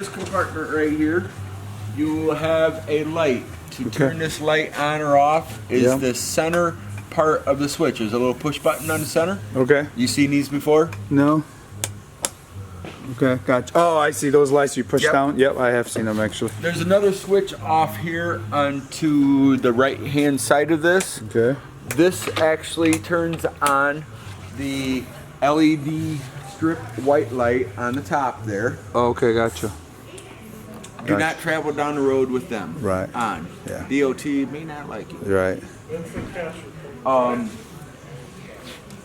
This compartment right here, you will have a light. To turn this light on or off is the center part of the switch. There's a little push button on the center. Okay. You seen these before? No. Okay, gotcha. Oh, I see those lights you push down. Yep, I have seen them actually. There's another switch off here onto the right hand side of this. Okay. This actually turns on the LED strip white light on the top there. Oh, okay, gotcha. Do not travel down the road with them. Right. On. Yeah. DOT may not like you. Right.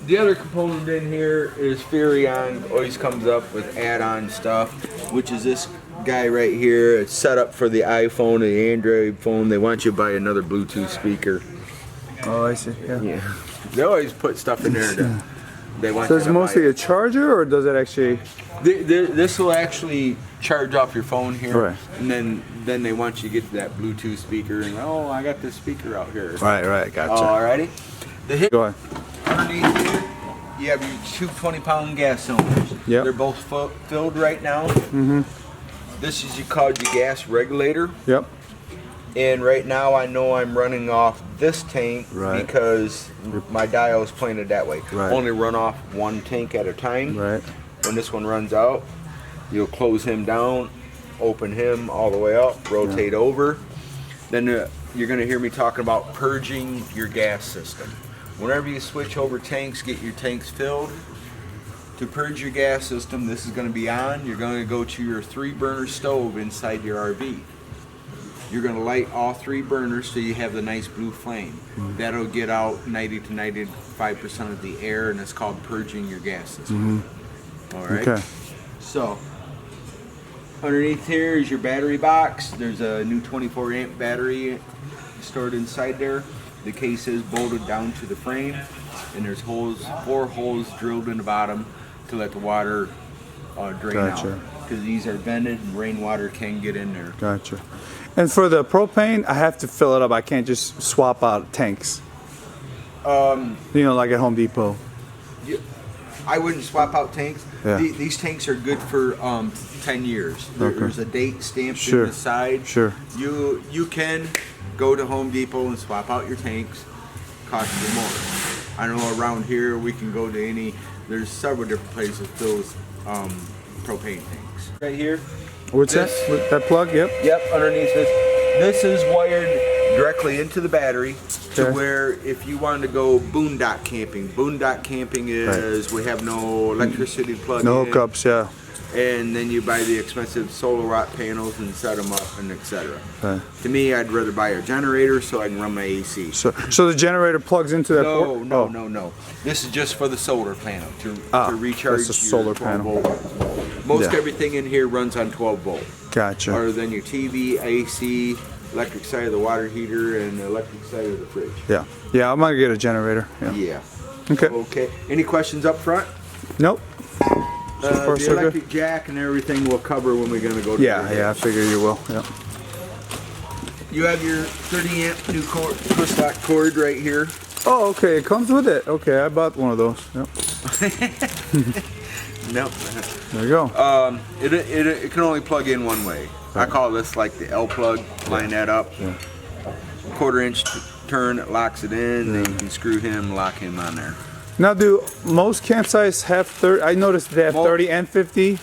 The other component in here is Furion. Always comes up with add-on stuff, which is this guy right here. It's set up for the iPhone or the Android phone. They want you to buy another Bluetooth speaker. Oh, I see. Yeah. They always put stuff in there that they want. So you it's to mostly buy a charger, or does it actually? This will actually charge off your phone here, Right. and then they want you to get to that Bluetooth speaker, and oh, I got this speaker out here. Right, gotcha. Alrighty. The hit Go ahead. underneath here, you have your two 20-pound gas cylinders. Yep. They're both filled right now. This is called your gas regulator. Yep. And right now I know I'm running off this tank because my dial is pointed that way. Right. Only run off one tank at a time. Right. When this one runs out, you'll close him down, open him all the way up, rotate over. Then you're going to hear me talking about purging your gas system. Whenever you switch over tanks, get your tanks filled. To purge your gas system, this is going to be on. You're going to go to your 3-burner stove inside your RV. You're going to light all 3 burners so you have the nice blue flame. That'll get out 90 to 95% of the air, and it's called purging your gas system. All right. Okay. So underneath here is your battery box. There's a new 24-amp battery stored inside there. The case is bolted down to the frame, and there's 4 holes drilled in the bottom to let the water drain out. Because these are vented and rainwater can get in there. Gotcha. And for the propane, I have to fill it up. I can't just swap out tanks. You know, like at Home Depot. I wouldn't swap out tanks. Yeah. These tanks are good for 10 years. There's a date stamped in the side. Sure. You can go to Home Depot and swap out your tanks. Cost you more. I know around here we can go to there's several different places that fills propane tanks. Right here. What's that? That plug? Yep. Yep, underneath this. This is wired directly into the battery to where if you wanted to go boondock camping is we have no electricity plug No in. hookups, yeah. And then you buy the expensive solar rock panels and set them up and etc. Okay. To me, I'd rather buy a generator so I can run my AC. So the generator plugs into that port? No. This is just for the solar panel to recharge that's a your solar 12 panel. volt. Most everything in here runs on 12 volt. Gotcha. Other than your TV, AC, electric side of the water heater, and the electric side of the fridge. Yeah. Yeah, I'm gonna get a generator. Yeah. Okay. Okay. Any questions up front? Nope. The electric jack and everything we'll cover when we're gonna go to Yeah, I figure you will. Yeah. You have your 30 amp new twist lock cord right here. Oh, okay. It comes with it. Okay, I bought one of those. Yep. Nope. There you go. It can only plug in one way. I call this like the L plug. Line that up. Yeah. 1/4 inch turn, it locks it in. Then you can screw him, lock him on there. Now, do most campsites have 30? I noticed they have 30 and 50.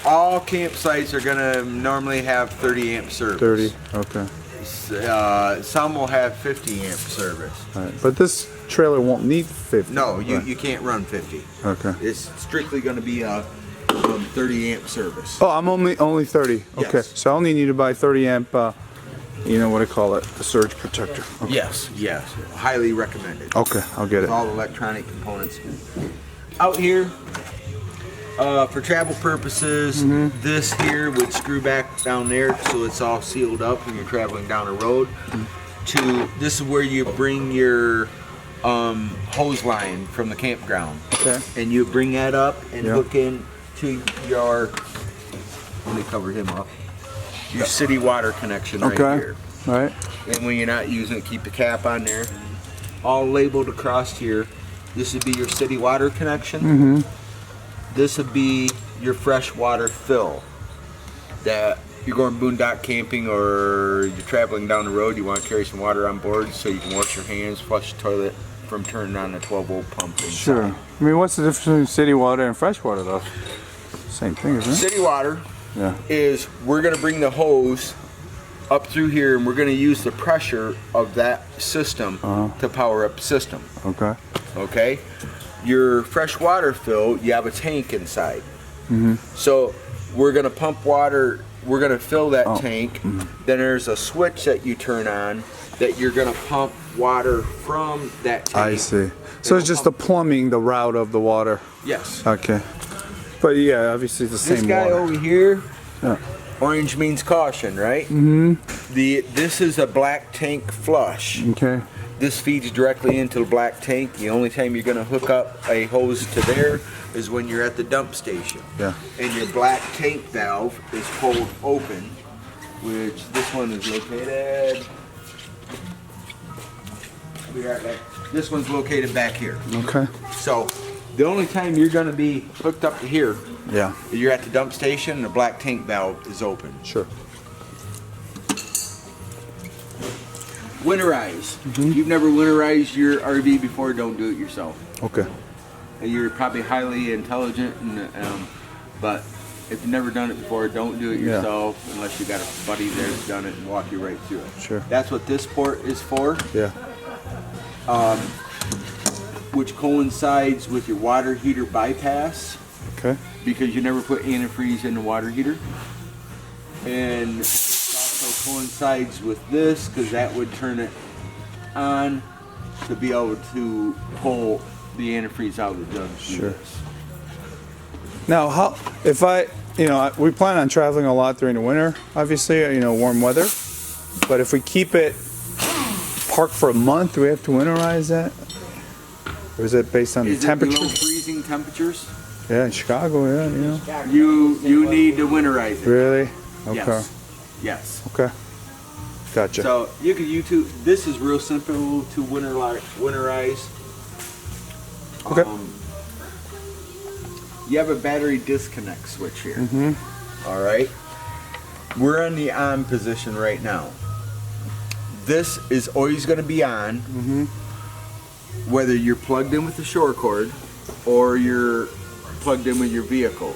All campsites are gonna normally have 30 amp service. 30. Okay. Some will have 50 amp service. All right. But this trailer won't need 50. No, you can't run 50. Okay. It's strictly going to be a 30 amp service. Oh, I'm only 30. Okay. Yes. So I only need to buy 30 amp. You know what I call it? A surge protector. Okay. Yes. Highly recommended. Okay, I'll get it. All electronic components. Out here, for travel purposes, this here would screw back down there so it's all sealed up when you're traveling down a road. This is where you bring your hose line from the campground. Okay. And you bring that up and hook in to your, let me cover him up, your city water connection right here. All right. And when you're not using it, keep the cap on there. All labeled across here. This would be your city water connection. This would be your fresh water fill. that you're going boondock camping or you're traveling down the road, you want to carry some water on board so you can wash your hands, flush the toilet from turning on the 12-volt pump inside. Sure. I mean, what's the difference between city water and fresh water, though? Same thing, isn't it? City water Yeah. is we're going to bring the hose up through here and we're going to use the pressure of that system to power up the system. Okay. Okay? Your fresh water fill, you have a tank inside. So we're going to pump water, we're going to fill that tank. Then there's a switch that you turn on that you're going to pump water from that tank. I see. So it's just the plumbing, the route of the water. Yes. Okay. But yeah, obviously it's the This same guy water. over here, Yeah. orange means caution, right? This is a black tank flush. Okay. This feeds directly into the black tank. The only time you're going to hook up a hose to there is when you're at the dump station. Yeah. And your black tank valve is pulled open, which this one is located. This one's located back here. Okay. So the only time you're going to be hooked up to here, Yeah. you're at the dump station and the black tank valve is open. Sure. Winterize. If you've never winterized your RV before, don't do it yourself. Okay. You're probably highly intelligent, but if you've never done it before, don't do it Yeah. yourself unless you got a buddy there that's done it and walk you right through it. Sure. That's what this port is for, Yeah. which coincides with your water heater bypass Okay. because you never put antifreeze in the water heater. And it also coincides with this because that would turn it on to be able to pull the antifreeze out of the jug. Sure. Now, how if we plan on traveling a lot during the winter, obviously, warm weather. But if we keep it parked for a month, do we have to winterize that? Or is it based on Is the temperature? it below freezing temperatures? Yeah, in Chicago, yeah, You need to winterize it. Really? Okay. Yes. Yes. Okay. Gotcha. So you can YouTube. This is real simple to winterize. Okay. You have a battery disconnect switch here. All right. We're in the on position right now. This is always going to be on, whether you're plugged in with the shore cord or you're plugged in with your vehicle,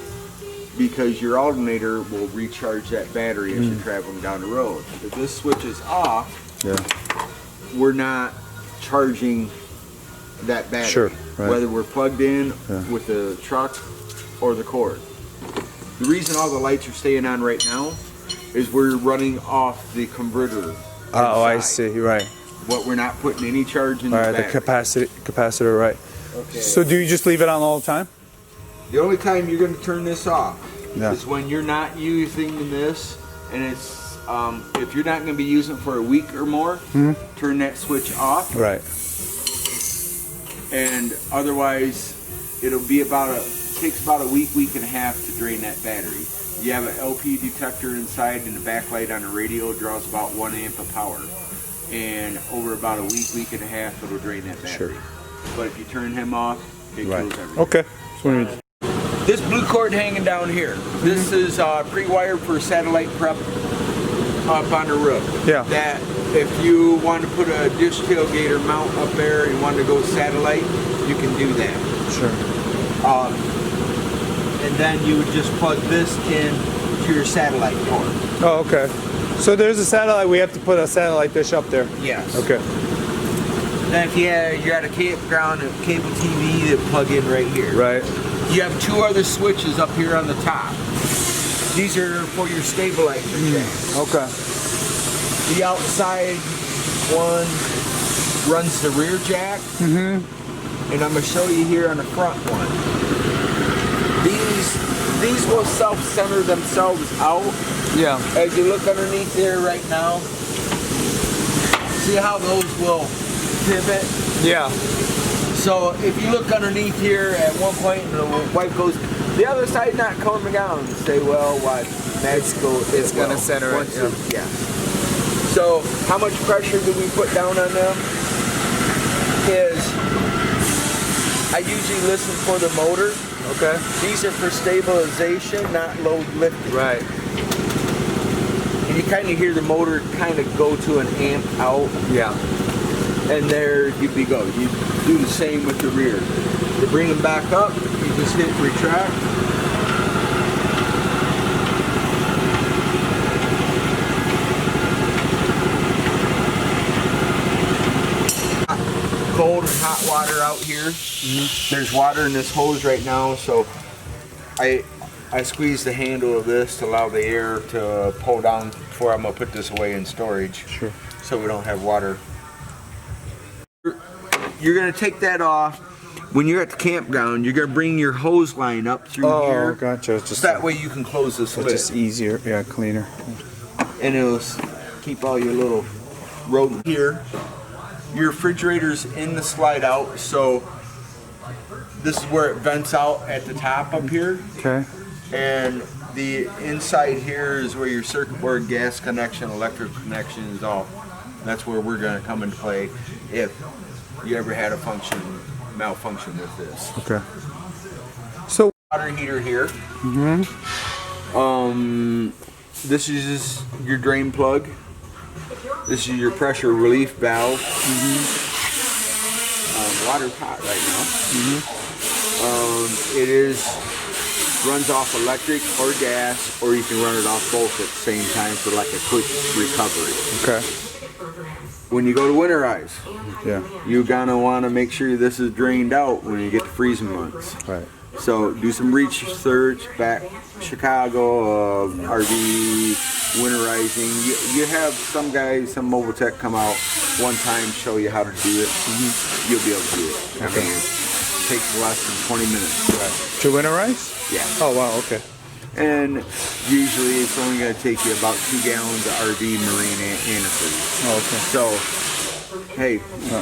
because your alternator will recharge that battery as you're traveling down the road. If this switch is off, Yeah. we're not charging that battery, Sure, right. whether we're plugged in with the truck or the cord. The reason all the lights are staying on right now is we're running off the converter. Oh, I inside. see. Right. What we're not putting any charge in All the right. battery. The capacitor, right? Okay. So do you just leave it on all the time? The only time you're going to turn this off Yeah. is when you're not using this, and it's if you're not going to be using it for a week or more, turn that switch off. Right. And otherwise, it'll be takes about a week and a half to drain that battery. You have an LP detector inside, and the backlight on the radio draws about 1 amp of power. And over about a week and a half, it'll drain that battery. Sure. But if you turn him off, it Right. kills everything. Okay. So we need- This blue cord hanging down here, this is pre-wired for satellite prep up on the roof. Yeah. That if you want to put a dish tailgater mount up there and want to go satellite, you can do that. Sure. And then you would just plug this in to your satellite port. Oh, okay. So there's a satellite. We have to put a satellite dish up there. Yes. Okay. Then if you're at a campground, a cable TV, that plug in right here. Right. You have two other switches up here on the top. These are for your stabilizer jacks. Okay. The outside one runs the rear jack, and I'm going to show you here on the front one. These will self-center themselves out. Yeah. As you look underneath there right now, see how those will pivot? Yeah. So if you look underneath here at one point and the wife goes, the other side not coming down, and say, well, what? Magical. It's gonna center it, Yeah. So how much pressure do we put down on them? Is I usually listen for the motor. Okay. These are for stabilization, not load lifting. Right. kind of hear the motor kind of go to an amp out. Yeah. And there you go. You do the same with the rear. To bring them back up, you just hit retract. Cold and hot water out here. There's water in this hose right now, so I squeeze the handle of this to allow the air to pull down before I'm gonna put this away in storage. Sure. So we don't have water. You're gonna take that off. When you're at the campground, you're gonna bring your hose line up through here. Oh, gotcha. It's just that way you can close this lid. It's just easier, yeah, cleaner. And it'll keep all your little rodent here. Your refrigerator's in the slide out, so this is where it vents out at the top up here. Okay. And the inside here is where your circuit board, gas connection, electric connection is all. That's where we're gonna come into play if you ever had a malfunction with this. Okay. So water heater here. This is your drain plug. This is your pressure relief valve. Water's hot right now. It runs off electric or gas, or you can run it off both at the same time for like a quick recovery. Okay. When you go to winterize, yeah, you're gonna want to make sure this is drained out when you get to freezing months. Right. So do some research back Chicago, RV winterizing. You have some guys, some mobile tech come out one time, show you how to do it. You'll be able to do it. I mean, it takes less than 20 minutes. Right. To winterize? Yeah. Oh wow. Okay. And usually it's only going to take you about 2 gallons of RV marine antifreeze. Oh, okay. So, hey,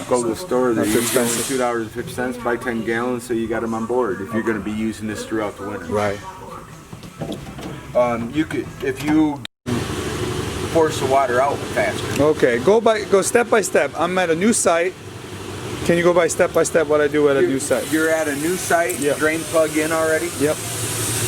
go to the store. They're usually only $2.50. Buy 10 gallons so you got them on board if you're going to be using this throughout the winter. Right. You could, if you force the water out faster. Okay. Go step by step. I'm at a new site. Can you go by step what I do at a new site? You're at a new site. Yep. Drain plug in already. Yep.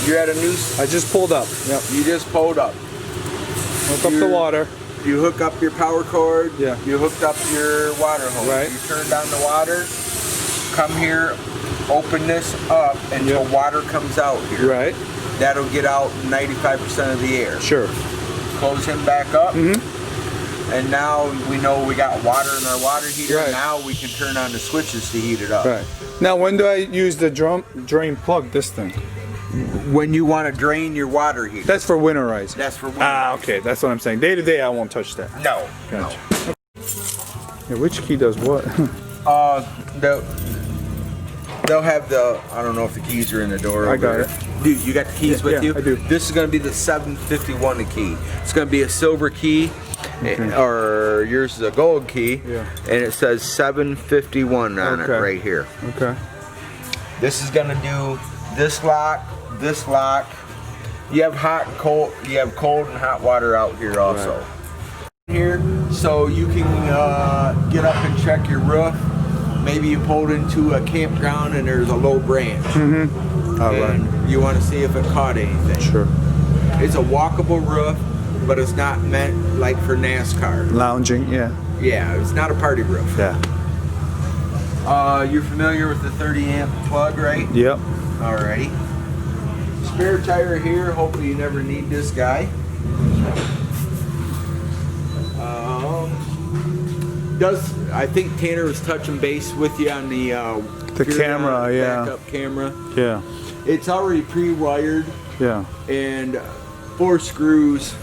You're at a new. I just pulled up. Yep. You just pulled up. Hook up the water. You hook up your power cord. Yeah. You hooked up your water hose. Right. You turn down the water. Come here. Open this up until water comes out here. Right. That'll get out 95% of the air. Sure. Close him back up. And now we know we got water in our water heater. Right. Now we can turn on the switches to heat it up. Right. Now, when do I use the drain plug? This thing. When you want to drain your water heater. That's for winterizing. That's for winterizing. Ah, okay. That's what I'm saying. Day to day, I won't touch that. No. Gotcha. Yeah, which key does what? They'll have the, I don't know if the keys are in the door. I got it. Dude, you got the keys with you? I do. This is going to be the 751 key. It's going to be a silver key, or yours is a gold key, and it says 751 on it right here. Okay. This is going to do this lock. You have hot and cold. You have cold and hot water out here also. Right. Here, so you can get up and check your roof. Maybe you pulled into a campground and there's a low branch. And you want to see if it caught anything. Sure. It's a walkable roof, but it's not meant like for NASCAR. Lounging, yeah. Yeah, it's not a party roof. Yeah. You're familiar with the 30 amp plug, right? Yep. Alrighty. Spare tire here. Hopefully you never need this guy. I think Tanner was touching base with you on the camera, backup camera. Yeah. It's already pre-wired. Yeah. And 4 screws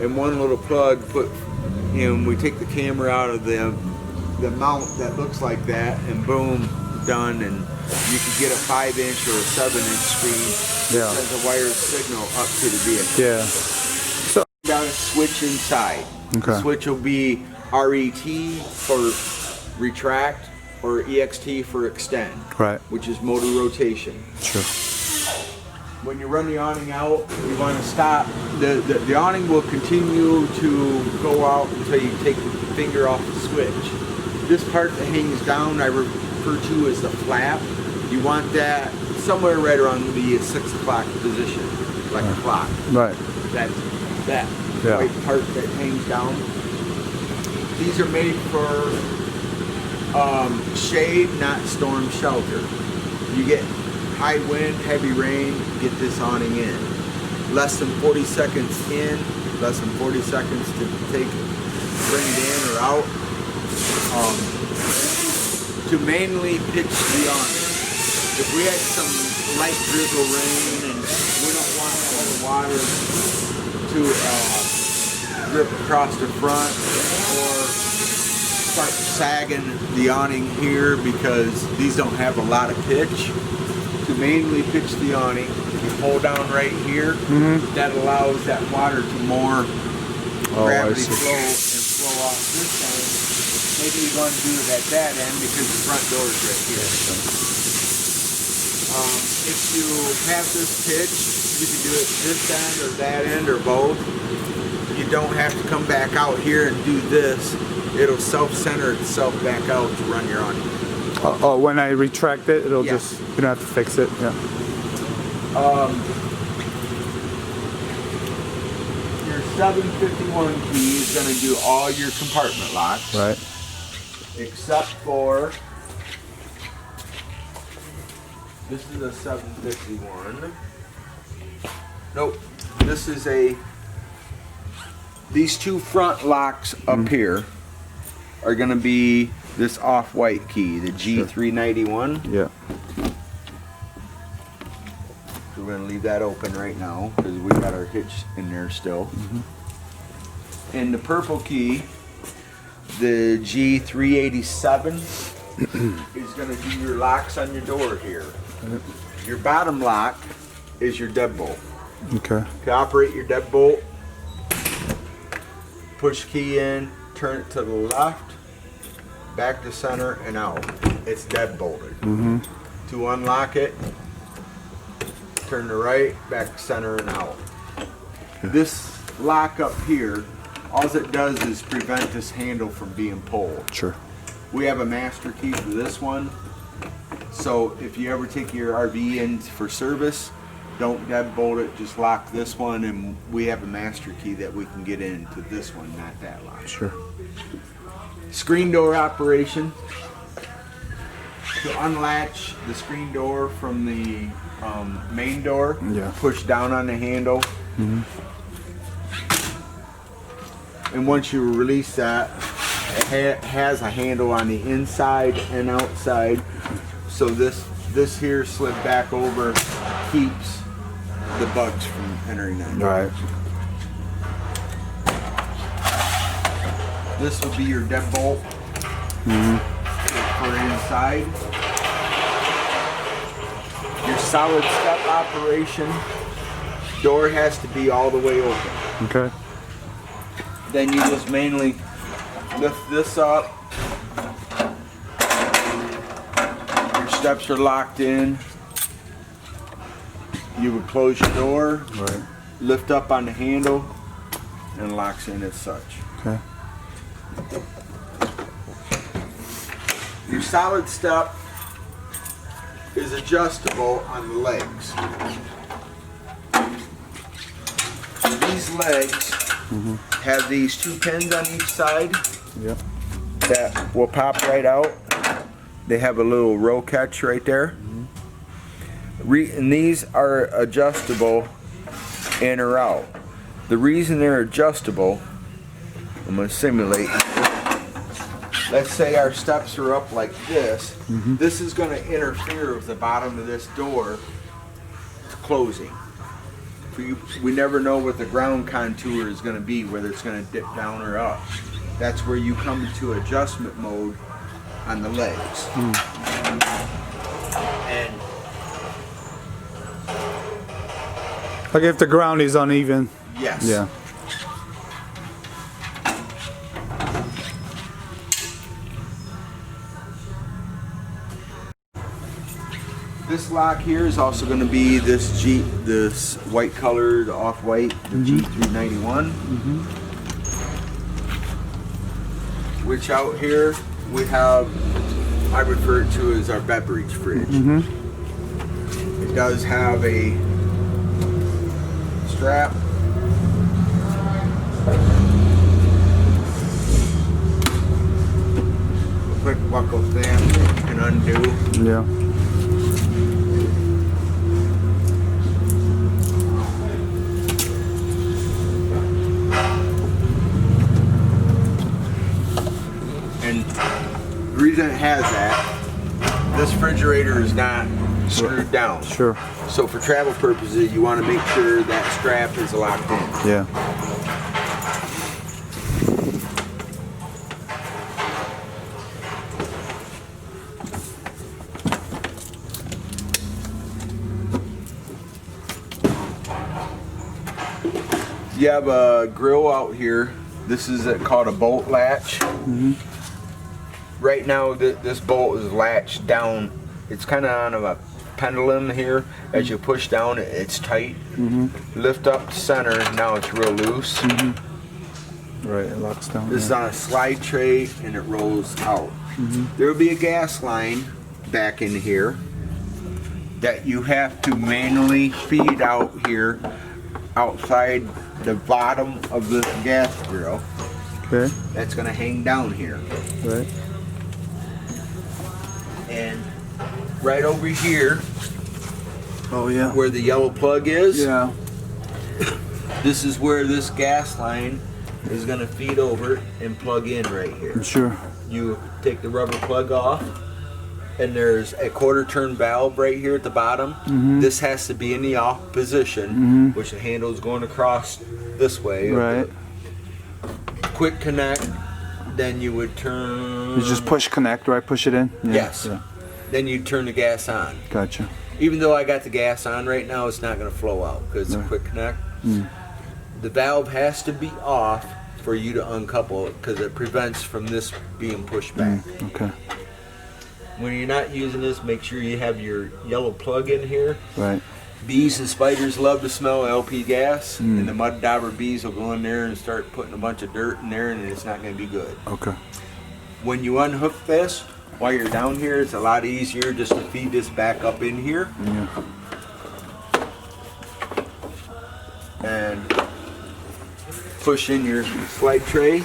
and 1 little plug. We take the camera out of the mount that looks like that, and boom, done. And you can get a 5-inch or a 7-inch screen. Yeah. That sends a wired signal up to the vehicle. Yeah. So you got a switch inside. Okay. The switch will be RET for retract or EXT for extend. Right. Which is motor rotation. Sure. When you run the awning out, you want to stop. The awning will continue to go out until you take the finger off the switch. This part that hangs down I refer to as the flap. You want that somewhere right around the 6 o'clock position, like a clock. Right. That Yeah. white part that hangs down. These are made for shade, not storm shelter. You get high wind, heavy rain, get this awning in. Less than 40 seconds in, less than 40 seconds to bring it in or out. To mainly pitch the awning. If we had some light drizzle rain and we don't want all the water to drip across the front or start sagging the awning here because these don't have a lot of pitch, to mainly pitch the awning, you pull down right here, that allows that water to more gravity flow and flow off this end. Maybe you want to do it at that end because the front door is right here. If you have this pitch, you can do it this end or that end or both. You don't have to come back out here and do this. It'll self-center itself back out to run your awning. Oh, when I retract it, it'll Yeah. just, you don't have to fix it. Yeah. Your 751 key is going to do all your compartment locks. Right. Except for, this is a 751. Nope, this is these two front locks up here are gonna be this off-white key, the G391. Yeah. So we're gonna leave that open right now because we got our hitch in there still. And the purple key, the G387, is going to do your locks on your door here. Your bottom lock is your deadbolt. Okay. To operate your deadbolt, push key in, turn it to the left, back to center, and out. It's deadbolted. To unlock it, turn to right, back to center, and out. This lock up here, all it does is prevent this handle from being pulled. Sure. We have a master key for this one. So if you ever take your RV in for service, don't deadbolt it, just lock this one, and we have a master key that we can get into this one, not that lock. Sure. Screen door operation. To unlatch the screen door from the main door, push down on the handle. And once you release that, it has a handle on the inside and outside. So this here slid back over keeps the bugs from entering that. Right. This would be your deadbolt for inside. Your solid step operation, door has to be all the way open. Okay. Then you just mainly lift this up. Your steps are locked in. You would close your door, Right. lift up on the handle, and locks in as such. Okay. Your solid step is adjustable on the legs. These legs have these two pins on each side Yep. that will pop right out. They have a little row catch right there. And these are adjustable in or out. The reason they're adjustable, I'm going to simulate. Let's say our steps are up like this. This is going to interfere with the bottom of this door closing. We never know what the ground contour is going to be, whether it's going to dip down or up. That's where you come into adjustment mode on the legs. And Like if the ground is uneven. yes. Yeah. This lock here is also going to be this white colored off-white, the G391. Which out here we have, I refer to as our beverage fridge. It does have a strap undo. Yeah. And the reason it has that, this refrigerator is not screwed down. Sure. So for travel purposes, you want to make sure that strap is locked in. Yeah. You have a grill out here. This is called a bolt latch. Right now, this bolt is latched down. It's kind of on a pendulum here. As you push down, it's tight. Lift up to center, now it's real loose. Right, it locks down. This is on a slide tray and it rolls out. There will be a gas line back in here that you have to manually feed out here outside the bottom of the gas grill. Okay. That's going to hang down here. Right. And right over here, Oh yeah. where the yellow plug is, Yeah. this is where this gas line is going to feed over and plug in right here. Sure. You take the rubber plug off, and there's a quarter turn valve right here at the bottom. This has to be in the off position, which the handle is going across this way. Right. Quick connect, then you would turn. You just push connect, right? Push it in? Yeah. Yes. Yeah. Then you turn the gas on. Gotcha. Even though I got the gas on right now, it's not going to flow out because it's a quick connect. The valve has to be off for you to uncouple it because it prevents from this being pushed back. Okay. When you're not using this, make sure you have your yellow plug in here. Right. Bees and spiders love to smell LP gas, and the mud dauber bees will go in there and start putting a bunch of dirt in there, and it's not going to be good. Okay. When you unhook this, while you're down here, it's a lot easier just to feed this back up in here. Yeah. And push in your slide tray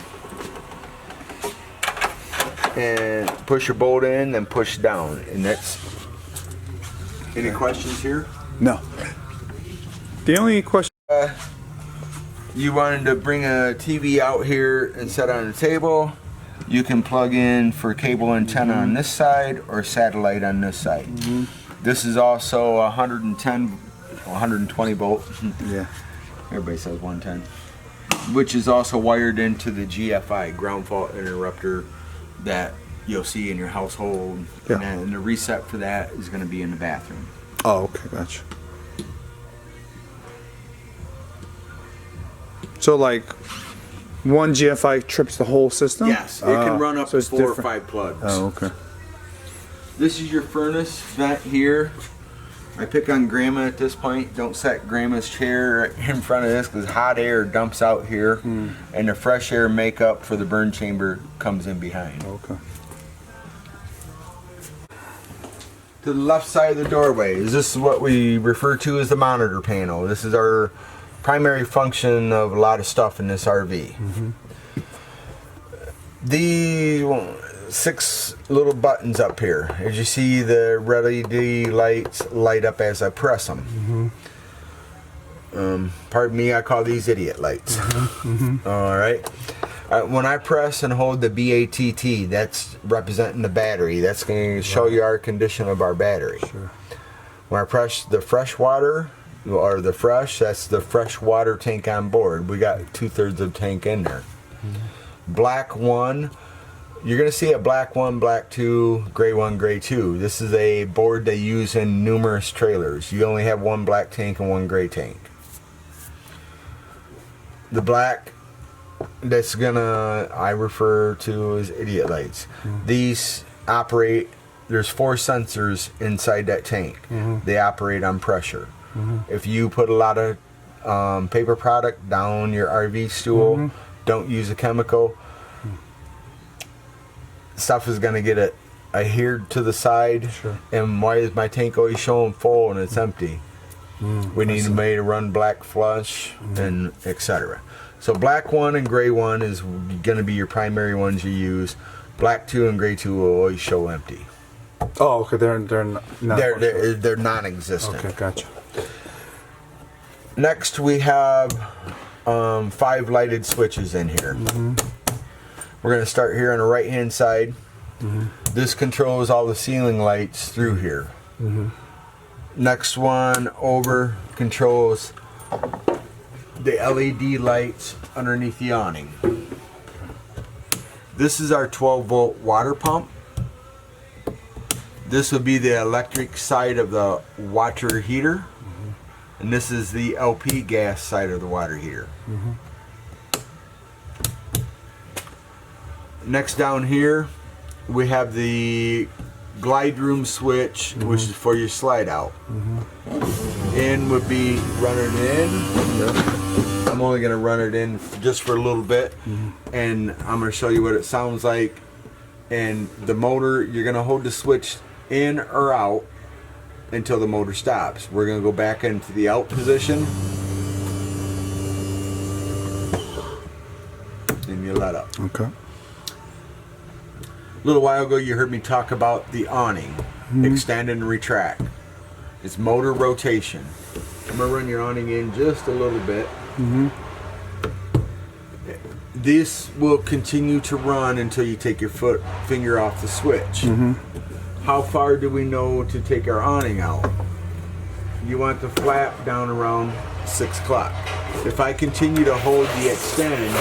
and push your bolt in, then push down, and that's. Any questions here? No. The only question. You wanted to bring a TV out here and set on the table. You can plug in for cable antenna on this side or satellite on this side. This is also 110, 120 volt. Yeah. Everybody says 110. Which is also wired into the GFI, ground fault interrupter, that you'll see in your household. Yeah. And the reset for that is going to be in the bathroom. Oh, okay, gotcha. So like one GFI trips the whole system? Yes, it can run up so to it's 4 or different. 5 plugs. Oh, okay. This is your furnace vent here. I pick on Grandma at this point. Don't set Grandma's chair in front of this because hot air dumps out here, and the fresh air makeup for the burn chamber comes in behind. Okay. To the left side of the doorway is this is what we refer to as the monitor panel. This is our primary function of a lot of stuff in this RV. The 6 little buttons up here. As you see, the red LED lights light up as I press them. Pardon me, I call these idiot lights. All right. When I press and hold the BATT, that's representing the battery. That's going to show you our condition of our battery. Sure. When I press the fresh water, or the fresh, that's the fresh water tank on board. We got 2/3 of the tank in there. Black 1, you're going to see a black 1, black 2, gray 1, gray 2. This is a board they use in numerous trailers. You only have 1 black tank and 1 gray tank. The black, that's gonna, I refer to as idiot lights. These operate, there's 4 sensors inside that tank. They operate on pressure. If you put a lot of paper product down your RV stool, don't use a chemical, stuff is gonna get adhered to the side. Sure. And why is my tank always showing full and it's empty? We need to make it run black flush and etc. So black 1 and gray 1 is going to be your primary ones you use. Black 2 and gray 2 will always show empty. Oh, okay. They're not. They're non-existent. Okay, gotcha. Next, we have 5 lighted switches in here. We're going to start here on the right-hand side. This controls all the ceiling lights through here. Next one over controls the LED lights underneath the awning. This is our 12-volt water pump. This would be the electric side of the water heater. And this is the LP gas side of the water heater. Next down here, we have the glide room switch, which is for your slide out. In would be running in. I'm only going to run it in just for a little bit, and I'm going to show you what it sounds like. And the motor, you're going to hold the switch in or out until the motor stops. We're going to go back into the out position, and you let up. Okay. A little while ago, you heard me talk about the awning, extend and retract. It's motor rotation. I'm going to run your awning in just a little bit. This will continue to run until you take your finger off the switch. How far do we know to take our awning out? You want the flap down around 6 o'clock. If I continue to hold the extend,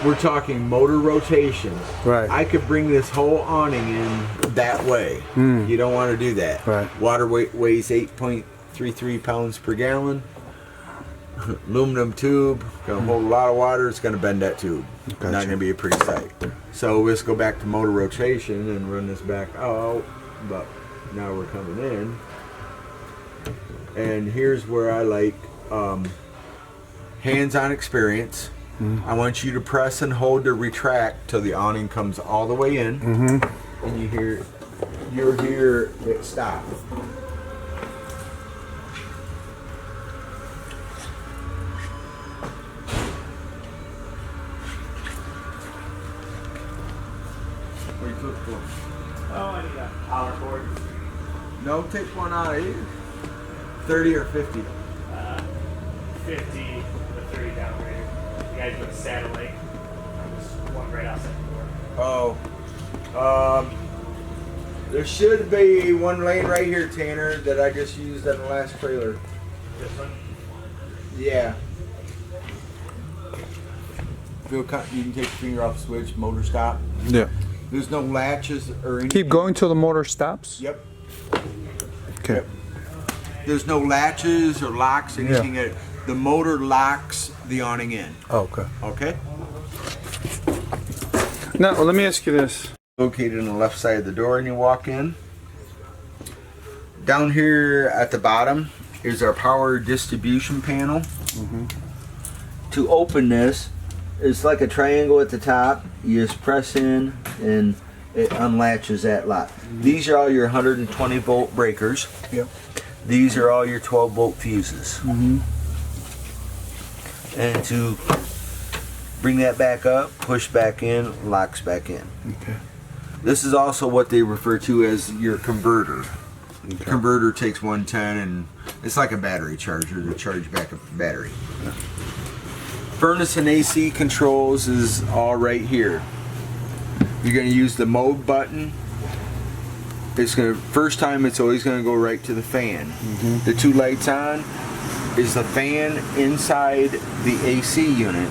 we're talking motor rotation. Right. I could bring this whole awning in that way. You don't want to do that. Right. Water weighs 8.33 pounds per gallon. Aluminum tube, gonna hold a lot of water. It's gonna bend that tube. Gotcha. Not gonna be a pretty sight. So let's go back to motor rotation and run this back out. But now we're coming in, and here's where I like hands-on experience. I want you to press and hold the retract till the awning comes all the way in, and you hear it stop. What are you looking for? Oh, I need a power cord. No, take one out of here. 30 or 50. 50 with 30 downgrader. You guys put a satellite. There's one right outside the door. Oh. There should be one lane right here, Tanner, that I just used on the last trailer. This one? Yeah. You can take your finger off the switch, motor stop. Yeah. There's no latches or anything. Keep going till the motor stops. Yep. Okay. Yep. There's no latches or locks, anything. The motor locks the awning in. Oh, okay. Okay? Now, let me ask you this. Located on the left side of the door, and you walk in. Down here at the bottom is our power distribution panel. To open this, it's like a triangle at the top. You just press in and it unlatches that lock. These are all your 120 volt breakers. Yep. These are all your 12 volt fuses. And to bring that back up, push back in, locks back in. Okay. This is also what they refer to as your converter. The converter takes 110 and it's like a battery charger to charge back a battery. Furnace and AC controls is all right here. You're going to use the mode button. It's going to, first time it's always going to go right to the fan. The 2 lights on is the fan inside the AC unit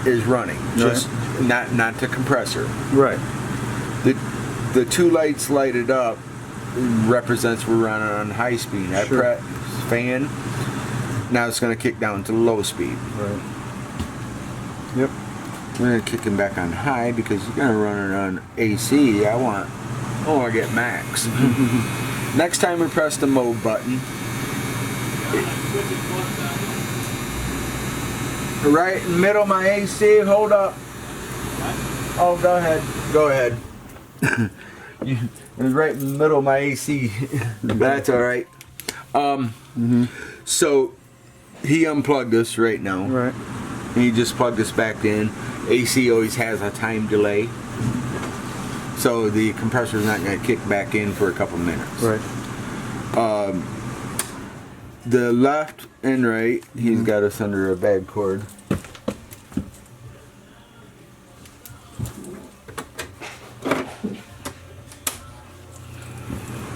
is running, just not the compressor. Right. The 2 lights lighted up represents we're running on high speed. I press fan. Now it's going to kick down to low speed. Right. Yep. We're going to kick him back on high because you're going to run it on AC. I want to get max. Next time we press the mode button, right in the middle of my AC, hold up. Oh, go ahead. Go ahead. It was right in the middle of my AC. That's all right. So he unplugged us right now. Right. And he just plugged us back in. AC always has a time delay. So the compressor's not going to kick back in for a couple minutes. Right. The left and right, he's got us under a bad cord.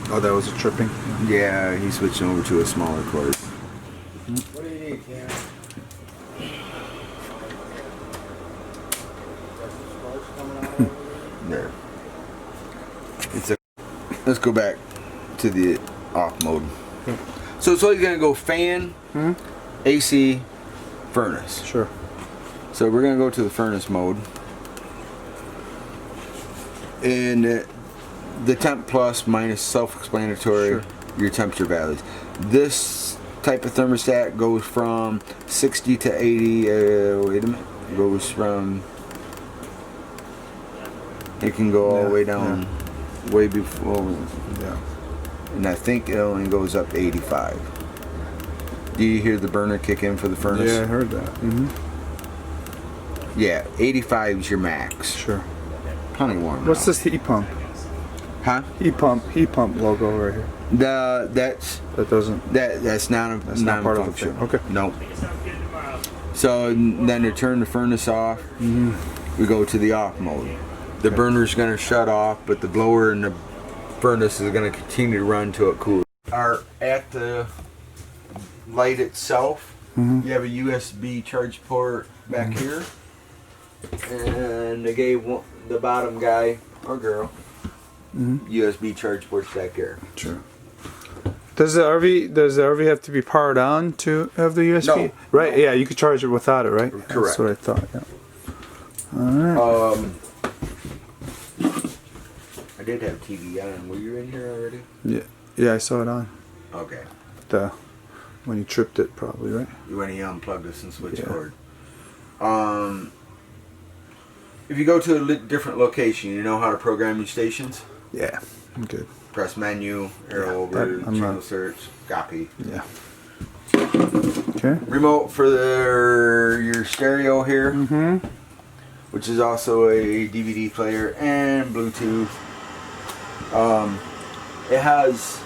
Oh, that was a tripping. Yeah, he's switching over to a smaller cord. What do you need, Cam? There. Let's go back to the off mode. So it's always gonna go fan, AC, furnace. Sure. So we're gonna go to the furnace mode, and the temp plus minus self-explanatory. Sure. Your temperature values. This type of thermostat goes from 60 to 80. Wait a minute. Goes from. It can go all the way down, way before. Yeah. And I think it only goes up to 85. Do you hear the burner kick in for the furnace? Yeah, I heard that. Yeah, 85 is your max. Sure. Plenty warm. What's now. this heat pump? Huh? Heat pump logo right here. That's not a not part of the function. thing. Okay. Nope. So then to turn the furnace off, we go to the off mode. The burner's going to shut off, but the blower and the furnace is going to continue to run till it cools. At the light itself, you have a USB charge port back here, and they gave the bottom guy or girl USB charge ports back here. Sure. Does the RV have to be powered on to have the USB? No. Right. No. Yeah, you could charge it without it, right? Correct. That's what I thought. Yeah. All right. I did have TV on. Were you in here already? Yeah, I saw it on. Okay. When you tripped it, probably, right? When you unplug this and switch Yeah. cord. If you go to a different location, you know how to program your stations? Yeah. I'm good. Press menu, arrow Yeah, over, I'm channel not- search, copy. Yeah. Okay. Remote for your stereo here, which is also a DVD player and Bluetooth. It has.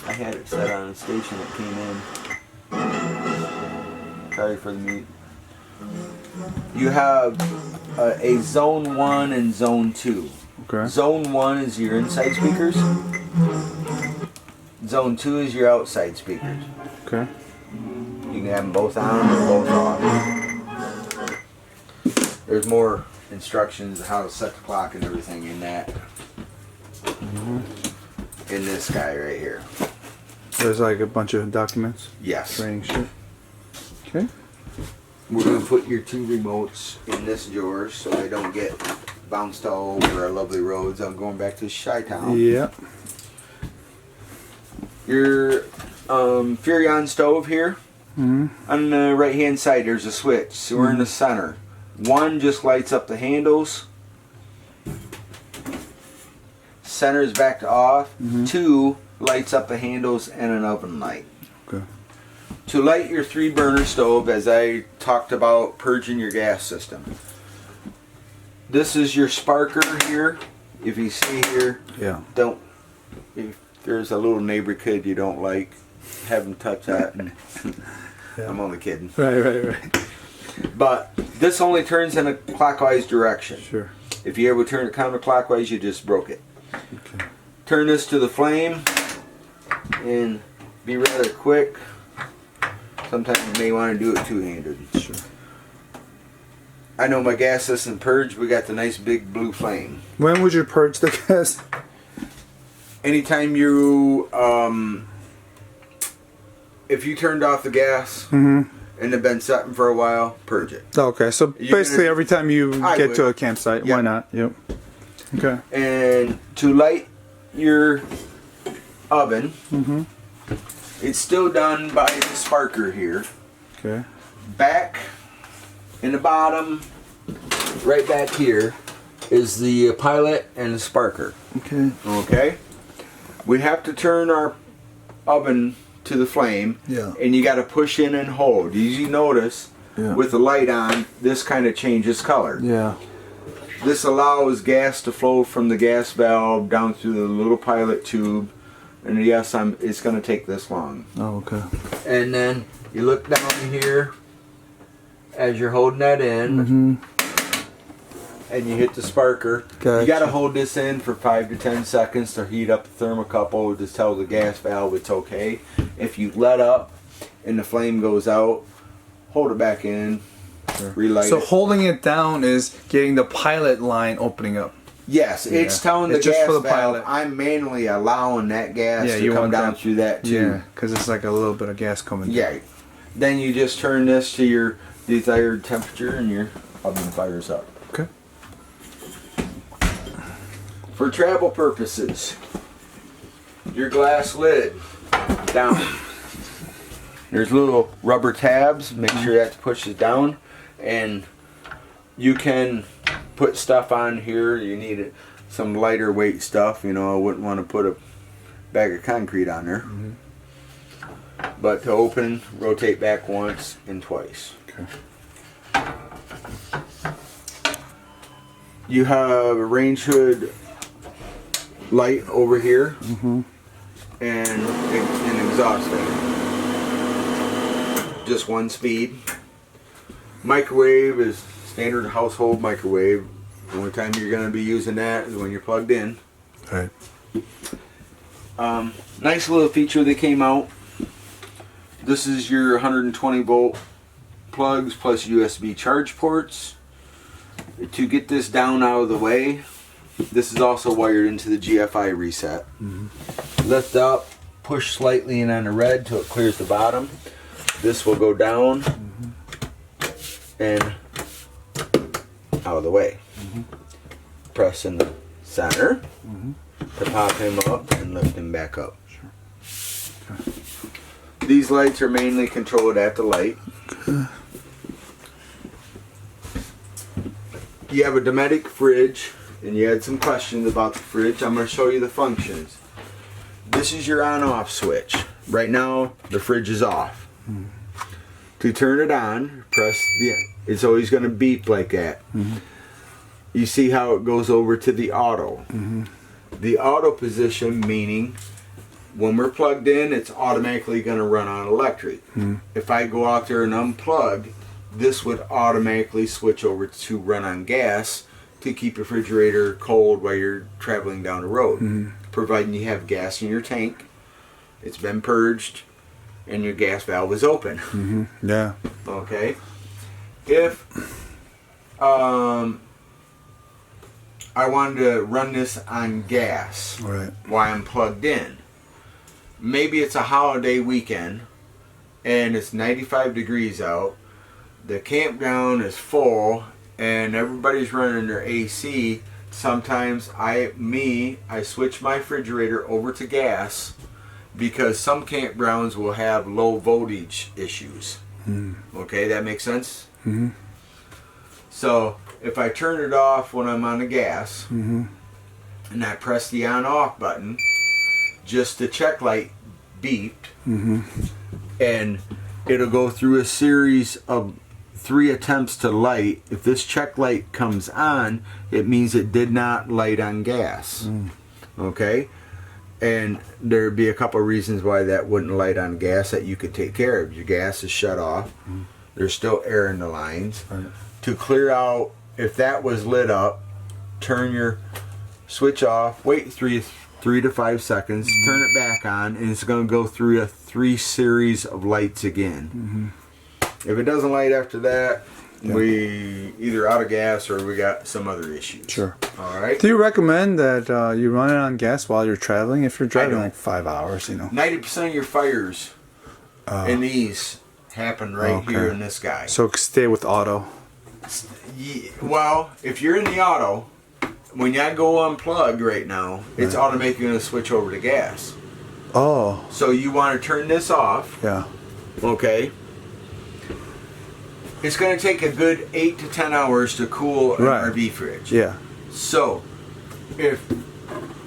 I had it set on a station that came in. Sorry for the mute. You have a zone 1 and zone 2. Okay. Zone 1 is your inside speakers. Zone 2 is your outside speakers. Okay. You can have them both on or both off. There's more instructions on how to set the clock and everything in that. In this guy right here. There's like a bunch of documents. Yes. Training shit. Okay. We're going to put your two remotes in this drawer so they don't get bounced all over our lovely roads. I'm going back to Chi-Town. Yeah. Your Furrion stove here. On the right hand side there's a switch. So we're in the center. One just lights up the handles. Center is back to off. Two lights up the handles and an oven light. Okay. To light your 3-burner stove, as I talked about purging your gas system. This is your sparker here. If you see here, Yeah. if there's a little neighbor kid you don't like, have him touch that. And Yeah. I'm only kidding. Right. But this only turns in a clockwise direction. Sure. If you ever turn it counterclockwise, you just broke it. Okay. Turn this to the flame and be rather quick. Sometimes you may want to do it two-handed. Sure. I know my gas system purged, we got the nice big blue flame. When would you purge the gas? Anytime you, if you turned off the gas and have been sitting for a while, purge it. Okay, so You're basically gonna- every time you I get would. to a campsite, Yep. why not? Yep. Okay. And to light your oven, it's still done by the sparker here. Okay. Back in the bottom, right back here, is the pilot and the sparker. Okay. Okay? We have to turn our oven to the flame, Yeah. and you got to push in and hold. You usually notice Yeah. with the light on, this kind of changes color. Yeah. This allows gas to flow from the gas valve down through the little pilot tube. And yes, it's going to take this long. Oh, okay. And then you look down here as you're holding that in. And you hit the sparker. Gotcha. You got to hold this in for 5 to 10 seconds to heat up the thermocouple to tell the gas valve it's okay. If you let up and the flame goes out, hold it back in, relight So it. holding it down is getting the pilot line opening up. Yes, it's telling the It's just gas for the valve, pilot. I'm manually allowing that gas Yeah, to you come want down that- through that tube. Yeah, because it's like a little bit of gas coming through. Yeah. Then you just turn this to your desired temperature and your oven fires up. Okay. For travel purposes, your glass lid down. There's little rubber tabs. Make sure that pushes down, and you can put stuff on here. You need some lighter weight stuff. You know, I wouldn't want to put a bag of concrete on there. But to open, rotate back once and twice. Okay. You have a range hood light over here and an exhaust fan. Just one speed. Microwave is standard household microwave. The only time you're going to be using that is when you're plugged in. All right. Nice little feature that came out. This is your 120 volt plugs plus USB charge ports. To get this down out of the way, this is also wired into the GFI reset. Lift up, push slightly in on the red till it clears the bottom. This will go down and out of the way. Press in the center to pop him up and lift him back up. These lights are mainly controlled at the light. You have a Dometic fridge, and you had some questions about the fridge. I'm going to show you the functions. This is your on-off switch. Right now, the fridge is off. To turn it on, press it's always going to beep like that. You see how it goes over to the auto. The auto position meaning when we're plugged in, it's automatically going to run on electric. If I go out there and unplug, this would automatically switch over to run on gas to keep your refrigerator cold while you're traveling down the road. Providing you have gas in your tank, it's been purged, and your gas valve is open. Yeah. Okay. If I wanted to run this on gas Right. while I'm plugged in, maybe it's a holiday weekend and it's 95 degrees out, the campground is full and everybody's running their AC. Sometimes I switch my refrigerator over to gas because some campgrounds will have low voltage issues. Okay, that makes sense? So if I turn it off when I'm on the gas and I press the on off button, just the check light beeped and it'll go through a series of 3 attempts to light. If this check light comes on, it means it did not light on gas. Okay? And there'd be a couple of reasons why that wouldn't light on gas that you could take care of. Your gas is shut off. There's still air in the lines. Right. To clear out, if that was lit up, turn your switch off, wait 3 to 5 seconds, turn it back on, and it's going to go through a 3 series of lights again. If it doesn't light after that, we either out of gas or we got some other issues. Sure. All right. Do you recommend that you run it on gas while you're traveling? If you're driving don't. like 5 hours, 90% of your fires in these happen right here in this guy. So stay with auto. Well, if you're in the auto, when I go unplug right now, it's automatically going to switch over to gas. Oh. So you want to turn this off. Yeah. Okay. It's going to take a good 8 to 10 hours to cool an RV fridge. Yeah. So, if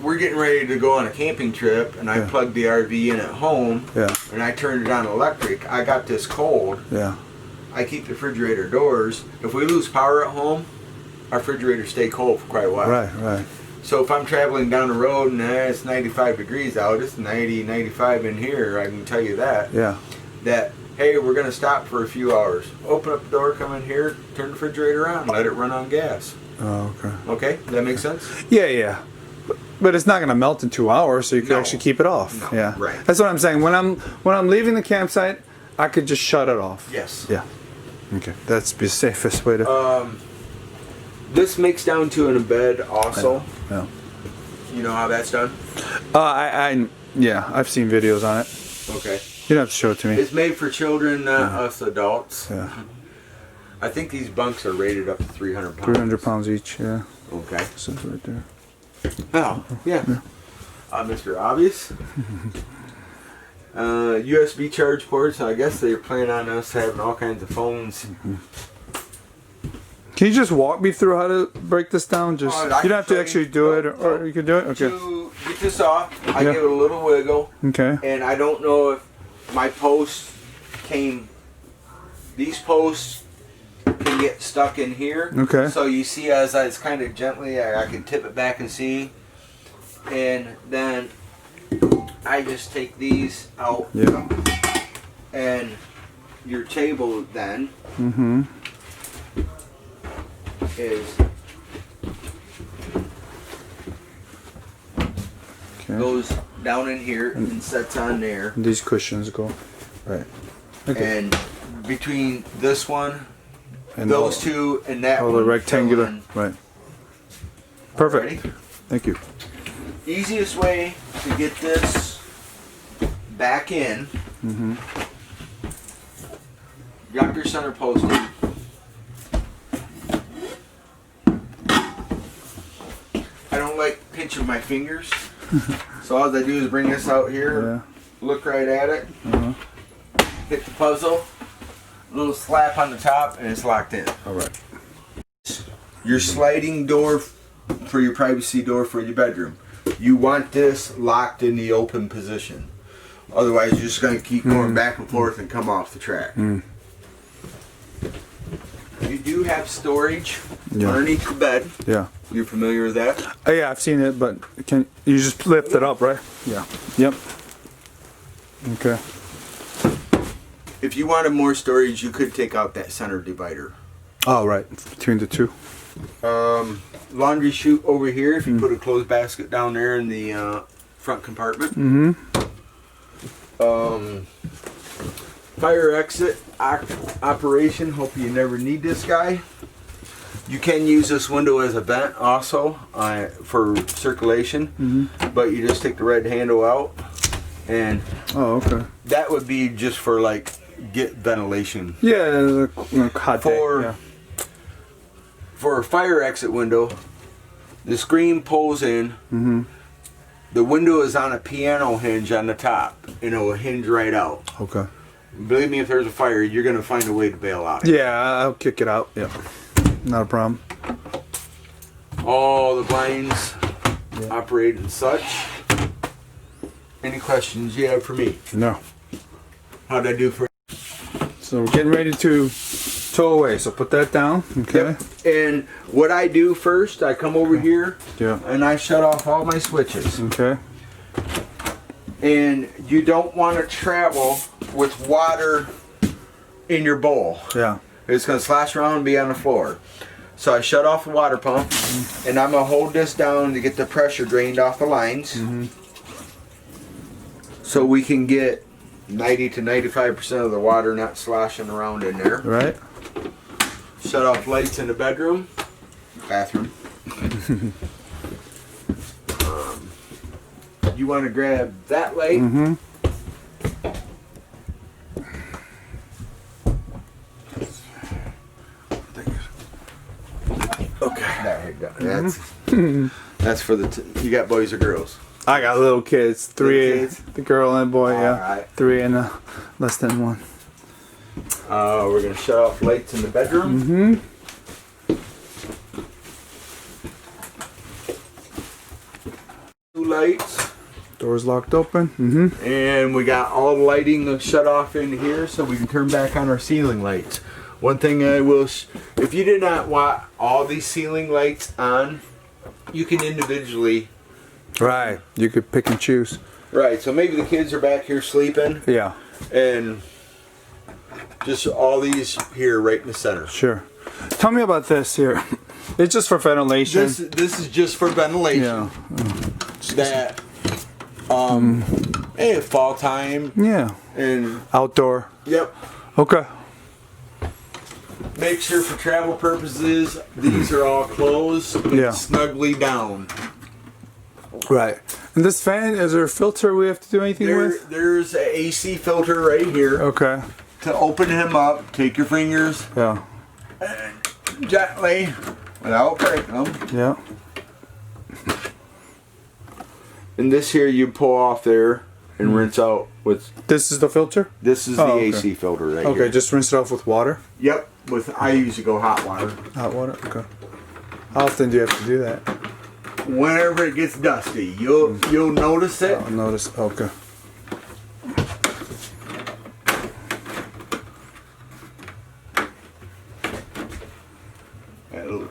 we're getting ready to go on a camping trip and I plug the RV in at home and I turn it on electric, I got this cold. Yeah. I keep the refrigerator doors. If we lose power at home, our refrigerators stay cold for quite a while. Right, right. So if I'm traveling down the road and it's 95 degrees out, it's 90, 95 in here, I can tell you that. Yeah. That, hey, we're going to stop for a few hours. Open up the door, come in here, turn the refrigerator on, let it run on gas. Oh, okay. Okay, does that make sense? Yeah, yeah. But it's not going to melt in 2 hours, so you can No. actually keep it off. No, Yeah. right. That's what I'm saying. When I'm leaving the campsite, I could just shut it off. Yes. Yeah. Okay. That's the safest way to. This makes down to in a bed also. Yeah. You know how that's done? Yeah, I've seen videos on it. Okay. You don't have to show it to me. It's made for children, not us adults. Yeah. I think these bunks are rated up to 300 pounds. 300 pounds each. Yeah. Okay. So it's right there. Oh, yeah. Mr. Obvious. USB charge ports. I guess they plan on us having all kinds of phones. Can you just walk me through how to break this down? Just I you can don't have show to you. actually do it, No, or you can do it. Okay. To get this off, I Yeah. give it a little wiggle. Okay. And I don't know if my posts came. These posts can get stuck in here. Okay. So you see, as I it's kind of gently, I can tip it back and see, and then I just take these out. Yeah. And your table then Mm-hmm. is Okay. goes down in here and sets on there. And these cushions go. Right. Okay. And between this one, And those two, and that all one, the rectangular. fill in. Right. Perfect. Ready? Thank you. Easiest way to get this back in. Mm-hmm. Drop your center post in. I don't like pinching my fingers, so all I do is bring this out here, Yeah. look right at it, Uh-huh. hit the puzzle, little slap on the top, and it's locked in. All right. Your sliding door for your privacy door for your bedroom. You want this locked in the open position. Otherwise, you're just going to keep going back and forth and come off the track. You do have storage Yeah. underneath the bed. Yeah. You're familiar with that? Yeah, I've seen it, but can you just lift it up, right? Yeah. Yep. Okay. If you wanted more storage, you could take out that center divider. Oh, right. Between the two. Laundry chute over here. If you put a clothes basket down there in the front compartment. Mm-hmm. Fire exit operation. Hope you never need this guy. You can use this window as a vent also for circulation, but you just take the red handle out, and Oh, okay. that would be just for like get ventilation. Yeah, there's a hot day. For- Yeah. For a fire exit window, the screen pulls in. The window is on a piano hinge on the top, and it will hinge right out. Okay. Believe me, if there's a fire, you're going to find a way to bail out. Yeah, I'll kick it out. Yeah. Not a problem. All the blinds operate and such. Any questions you have for me? No. How'd I do for you? So we're getting ready to tow away. So put that down. Okay. Yep. And what I do first, I come over here Yeah. and I shut off all my switches. Okay. And you don't want to travel with water in your bowl. Yeah. It's going to slosh around and be on the floor. So I shut off the water pump, and I'm going to hold this down to get the pressure drained off the lines. So we can get 90 to 95% of the water not sloshing around in there. Right. Shut off lights in the bedroom, bathroom. You want to grab that light. Okay. There you go. That's for the. You got boys or girls? I got little kids. Three. Little kids? The girl and boy. Yeah. Alright. 3 and less than 1. We're gonna shut off lights in the bedroom. Two lights, Doors locked open. and we got all the lighting shut off in here, so we can turn back on our ceiling lights. One thing I will, if you did not want all these ceiling lights on, you can individually. Right. You could pick and choose. Right. So maybe the kids are back here sleeping. Yeah. And just all these here right in the center. Sure. Tell me about this here. It's just for ventilation. This is just for ventilation. Yeah. That hey, fall time. Yeah. And Outdoor. yep. Okay. Make sure for travel purposes these are all closed and Yeah. snugly down. Right. And this fan, is there a filter we have to do anything with? There's an AC filter right here. Okay. To open him up, take your fingers Yeah. gently without breaking them. Yeah. And this here you pull off there and rinse out with. This is the filter? This is Oh, the okay. AC filter right Okay, here. just rinse it off with water? Yep. I usually go hot water. Hot water? Okay. How often do you have to do that? Whenever it gets dusty, you'll notice it. I'll notice. Okay. That little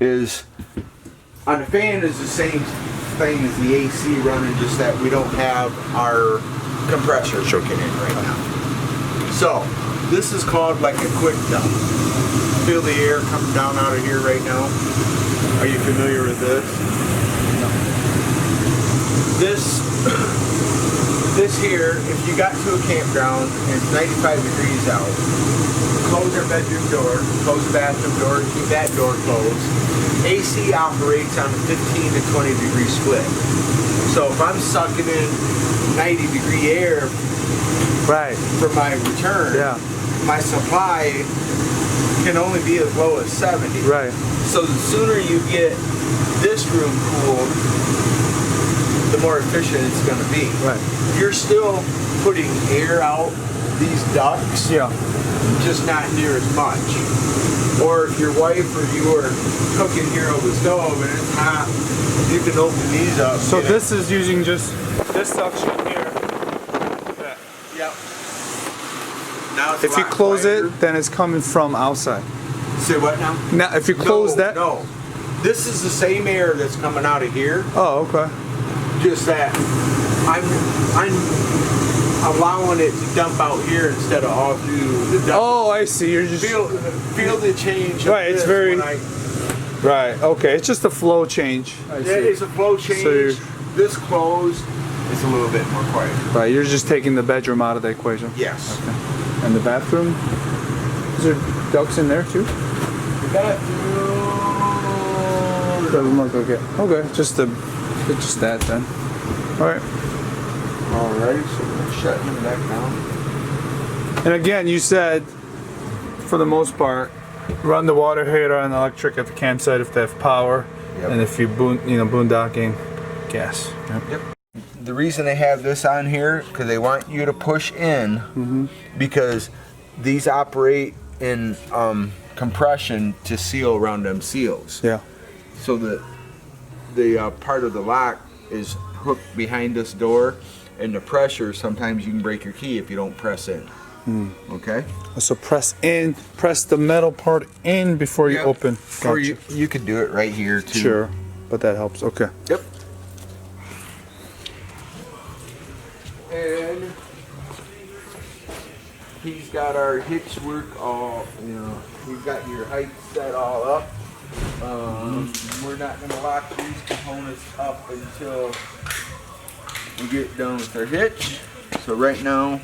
is on the fan is the same thing as the AC running, just that we don't have our compressor kicking in right now. So this is called like a quick dump. Feel the air coming down out of here right now. Are you familiar with this? No. This here, if you got to a campground and it's 95 degrees out, close your bedroom door, close the bathroom door, keep that door closed. AC operates on a 15 to 20 degree split. So if I'm sucking in 90 degree air Right. for my return, Yeah. my supply can only be as low as 70. Right. So the sooner you get this room cooled, the more efficient it's going to be. Right. You're still putting air out these ducts, Yeah. just not near as much. Or if your wife or you are cooking here over the stove and it's hot, you can open these up. So get this is using just this suction here. Yep. Now it's If a you lot close quieter. it, then it's coming from outside. Say what now? Now, if you close that. No. This is the same air that's coming out of here. Oh, okay. Just that I'm allowing it to dump out here instead of all through the dump. Oh, I see. You're just. Feel the change. Of Right, it's this very- when Right. Okay. It's just a flow change. I see. it's a flow change. So you're- this closed, it's a little bit more quiet. Right. You're just taking the bedroom out of the equation. Yes. And the bathroom. Is there ducks in there too? The bathroom. Doesn't look like it. Okay. Just that then. All right. Alright, so we're shutting them back down. And again, you said, for the most part, run the water heater on electric at the campsite if they have power, Yep. and if you boondocking, gas. Yep. The reason they have this on here because they want you to push in because these operate in compression to seal around them seals. Yeah. So the part of the lock is hooked behind this door, and the pressure, sometimes you can break your key if you don't press in. Okay? So press the metal part in before you open. Or Gotcha. you could do it right here too. Sure, but that helps. Okay. Yep. And he's got our hitch work all, we've got your height set all up. We're not going to lock these components up until we get done with our hitch. So right now,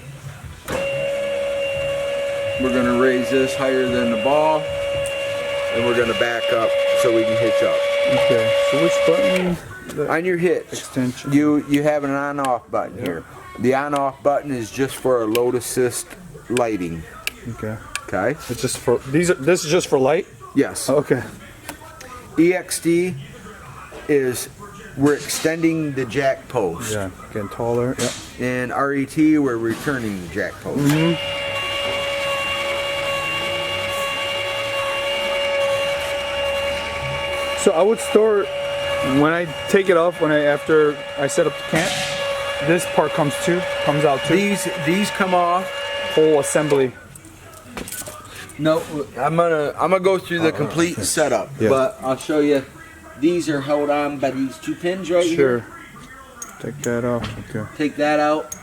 we're going to raise this higher than the ball, and we're going to back up so we can hitch up. Okay. So which button? On your hitch, Extension. you have an on-off button here. The on-off button is just for our load assist lighting. Okay. Okay. It's just for these. This is just for light. Yes. Okay. EXD is we're extending the jack post, Yeah. Getting taller. Yeah. and RET we're returning the jack post. So I would store when I take it off after I set up the camp. this part comes out too. These come off. Whole assembly. No, I'm gonna go through the complete setup, Yeah. but I'll show you. These are held on by these 2 pins right Sure. here. Take that off. Okay. Take that out.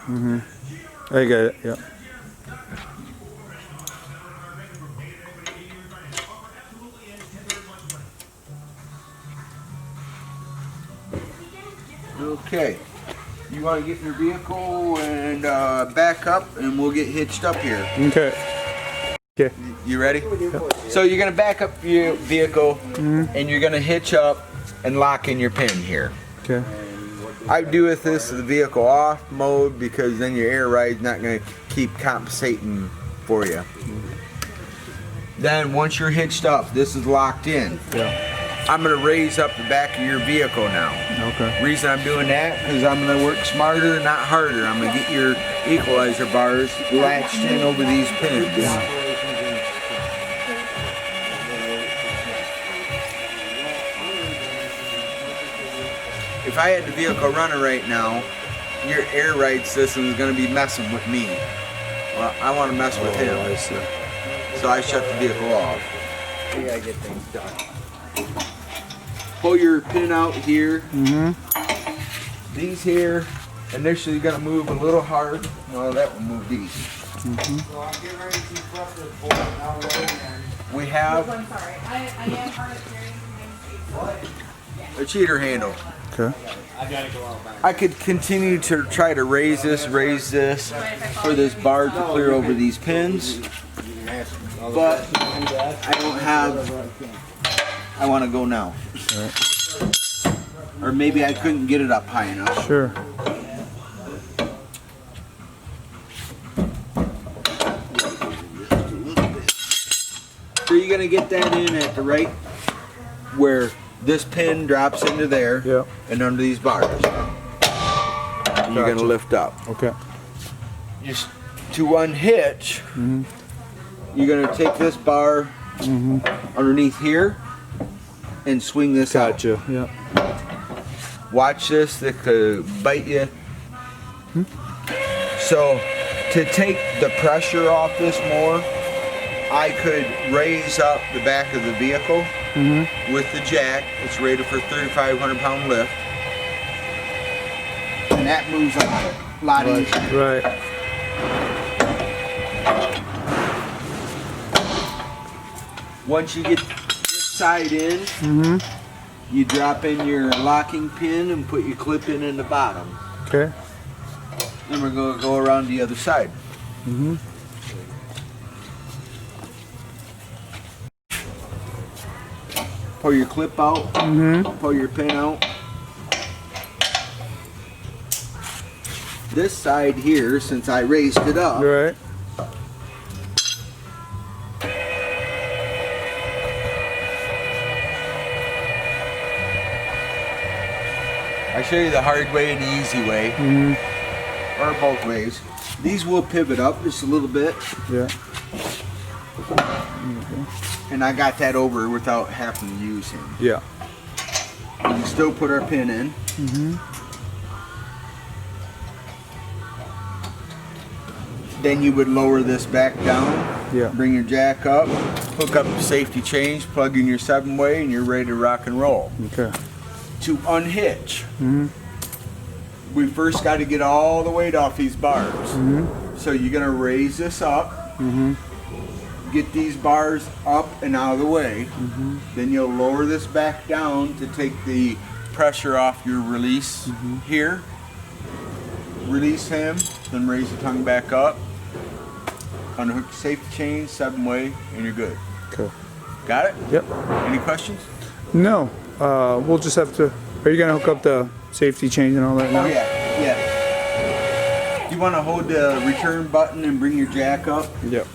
I got it. Yeah. Okay. You want to get in your vehicle and back up, and we'll get hitched up here. Okay. Okay. You ready? So you're gonna back up your vehicle, and you're gonna hitch up and lock in your pin here. Okay. I do with this the vehicle off mode because then your air ride's not gonna keep compensating for you. Then once you're hitched up, this is locked in. Yeah. I'm gonna raise up the back of your vehicle now. Okay. Reason I'm doing that because I'm gonna work smarter, not harder. I'm gonna get your equalizer bars latched in over these pins. If I had the vehicle running right now, your air ride system is gonna be messing with me. Well, I want to mess with him, I see. so I shut the vehicle off. We gotta get things done. Pull your pin out here. These here, initially you're gonna move a little hard. No, that will move these. We have I'm sorry. I am hard of hearing. a cheater handle. Okay. I could continue to try to raise this for this bar to clear over these pins, but I don't have. I want to go now. Or maybe I couldn't get it up high enough. Sure. So you're gonna get that in at the right where this pin drops into there, Yeah. and under these bars. And you're gonna lift up. Okay. Just to unhitch, you're gonna take this bar underneath here and swing this out. Gotcha. Yeah. Watch this, that could bite you. So to take the pressure off this more, I could raise up the back of the vehicle with the jack. It's rated for 3,500 pound lift. And that moves a lot easier. Right. Once you get this side in, you drop in your locking pin and put your clip in the bottom. Okay. Then we're going to go around the other side. Pull your clip out, pull your pin out. This side here, since I raised it up, Right. I show you the hard way and the easy way, or both ways. These will pivot up just a little bit, Yeah. and I got that over without having to use him. Yeah. We can still put our pin in. Then you would lower this back down, Yeah. bring your jack up, hook up the safety chains, plug in your 7-way, and you're ready to rock and roll. Okay. To unhitch, we first got to get all the weight off these bars. So you're going to raise this up, get these bars up and out of the way. Then you'll lower this back down to take the pressure off your release here. Release him, then raise the tongue back up. Unhook the safety chain, 7-way, and you're good. Okay. Got it? Yep. Any questions? No. We'll just have to. Are you gonna hook up the safety chain and all that now? Oh yeah, yeah. You want to hold the return button and bring your jack up? Yep.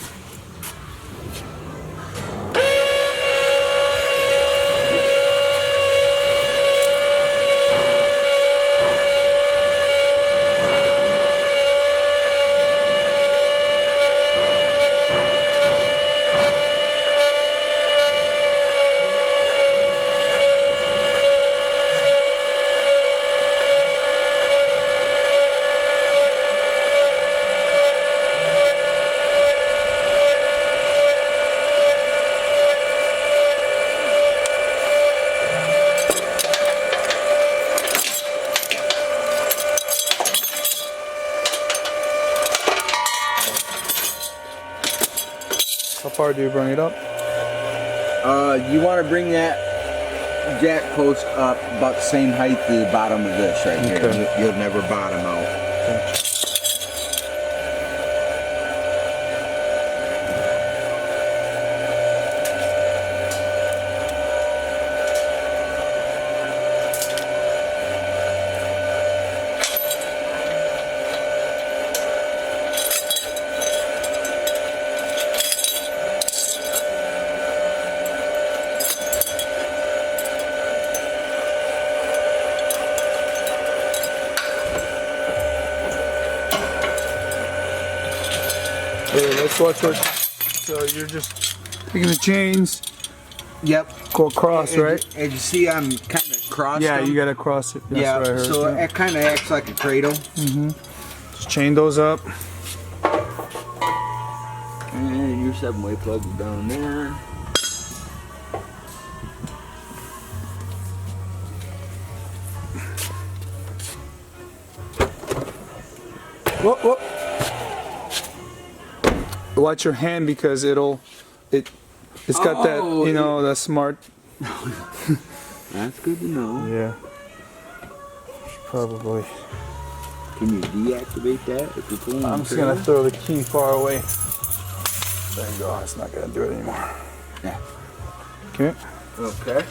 How far do you bring it up? You want to bring that jack post up about the same height to the bottom of this right here. Okay. You'll never bottom out. Okay, let's watch what. So you're just taking the chains, Yep. go across, right? As you see, I'm kind of crossed. Yeah, them. you gotta cross it. That's Yeah. what I heard. So yeah. it kind of acts like a cradle. Just chain those up. And your 7-way plug is down there. Whoop, whoop. Watch your hand because it's got that, Oh, you know, that smart. That's good to know. Yeah. Probably. Can you deactivate that if you're pulling? I'm the just gonna trigger? throw the key far away. There you go. It's not gonna do it anymore. Yeah. Okay. Okay.